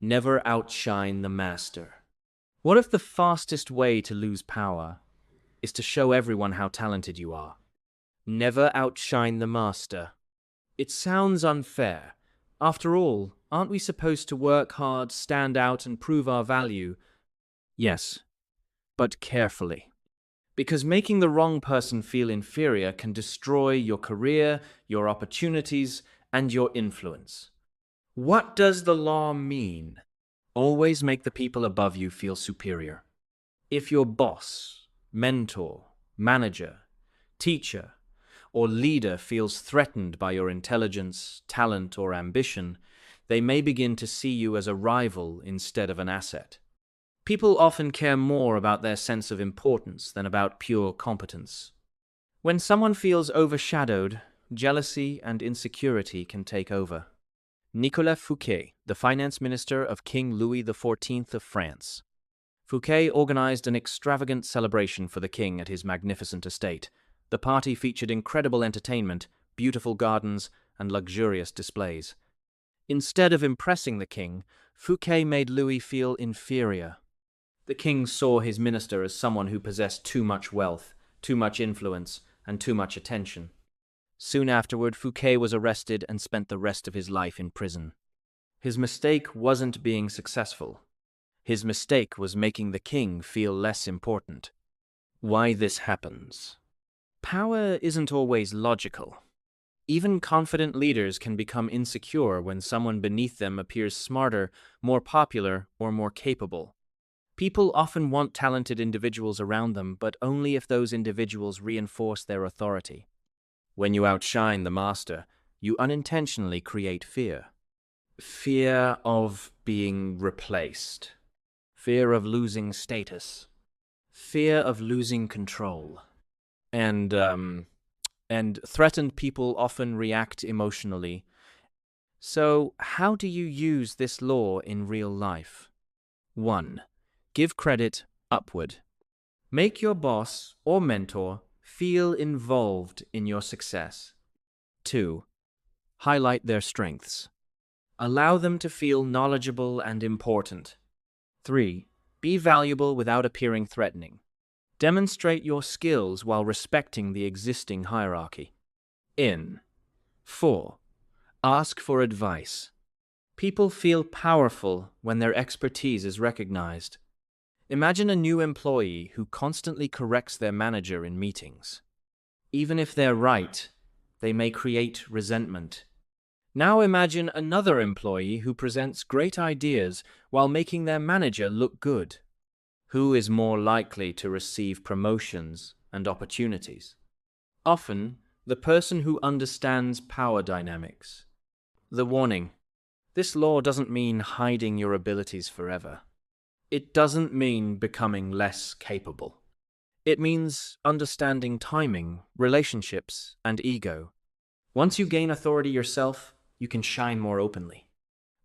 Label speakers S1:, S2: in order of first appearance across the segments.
S1: Never outshine the master. What if the fastest way to lose power is to show everyone how talented you are? Never outshine the master. It sounds unfair. After all, aren't we supposed to work hard, stand out, and prove our value? Yes, but carefully. Because making the wrong person feel inferior can destroy your career, your opportunities, and your influence. What does the law mean? Always make the people above you feel superior. If your boss, mentor, manager, teacher, or leader feels threatened by your intelligence, talent, or ambition, they may begin to see you as a rival instead of an asset. People often care more about their sense of importance than about pure competence. When someone feels overshadowed, jealousy and insecurity can take over. Nicolas Fouquet, the finance minister of King Louis XIV of France. Fouquet organized an extravagant celebration for the king at his magnificent estate. The party featured incredible entertainment, beautiful gardens, and luxurious displays. Instead of impressing the king, Fouquet made Louis feel inferior. The king saw his minister as someone who possessed too much wealth, too much influence, and too much attention. Soon afterward, Fouquet was arrested and spent the rest of his life in prison. His mistake wasn't being successful. His mistake was making the king feel less important. Why this happens? Power isn't always logical. Even confident leaders can become insecure when someone beneath them appears smarter, more popular, or more capable. People often want talented individuals around them, but only if those individuals reinforce their authority. When you outshine the master, you unintentionally create fear. Fear of being replaced. Fear of losing status. Fear of losing control. And threatened people often react emotionally. So, how do you use this law in real life? 1. Give credit upward. Make your boss or mentor feel involved in your success. 2. Highlight their strengths. Allow them to feel knowledgeable and important. 3. Be valuable without appearing threatening. Demonstrate your skills while respecting the existing hierarchy. 4. Ask for advice. People feel powerful when their expertise is recognized. Imagine a new employee who constantly corrects their manager in meetings. Even if they're right, they may create resentment. Now imagine another employee who presents great ideas while making their manager look good. Who is more likely to receive promotions and opportunities? Often, the person who understands power dynamics. The warning: this law doesn't mean hiding your abilities forever. It doesn't mean becoming less capable. It means understanding timing, relationships, and ego. Once you gain authority yourself, you can shine more openly.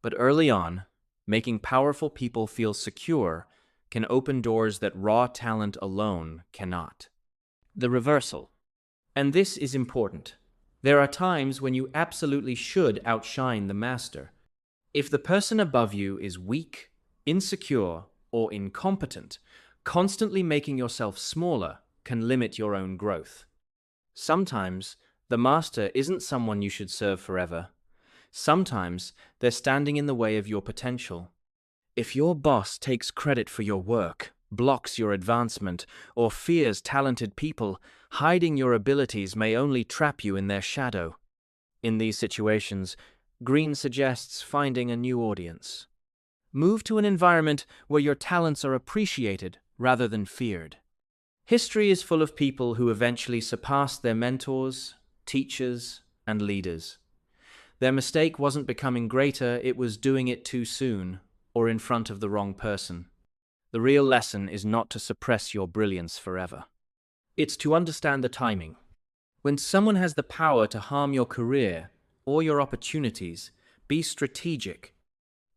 S1: But early on, making powerful people feel secure can open doors that raw talent alone cannot. The reversal. And this is important. There are times when you absolutely should outshine the master. If the person above you is weak, insecure, or incompetent, constantly making yourself smaller can limit your own growth. Sometimes, the master isn't someone you should serve forever. Sometimes, they're standing in the way of your potential. If your boss takes credit for your work, blocks your advancement, or fears talented people, hiding your abilities may only trap you in their shadow. In these situations, Green suggests finding a new audience. Move to an environment where your talents are appreciated rather than feared. History is full of people who eventually surpassed their mentors, teachers, and leaders. Their mistake wasn't becoming greater, it was doing it too soon, or in front of the wrong person. The real lesson is not to suppress your brilliance forever. It's to understand the timing. When someone has the power to harm your career or your opportunities, be strategic.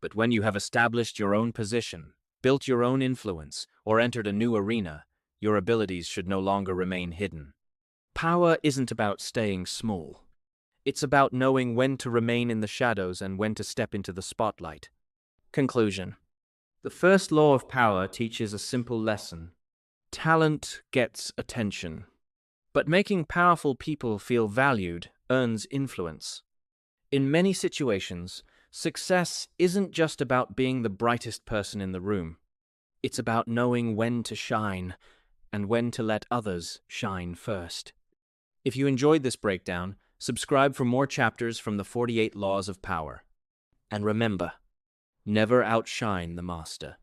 S1: But when you have established your own position, built your own influence, or entered a new arena, your abilities should no longer remain hidden. Power isn't about staying small. It's about knowing when to remain in the shadows and when to step into the spotlight. Conclusion. The first law of power teaches a simple lesson. Talent gets attention. But making powerful people feel valued earns influence. In many situations, success isn't just about being the brightest person in the room. It's about knowing when to shine and when to let others shine first. If you enjoyed this breakdown, subscribe for more chapters from the 48 Laws of Power. And remember, never outshine the master.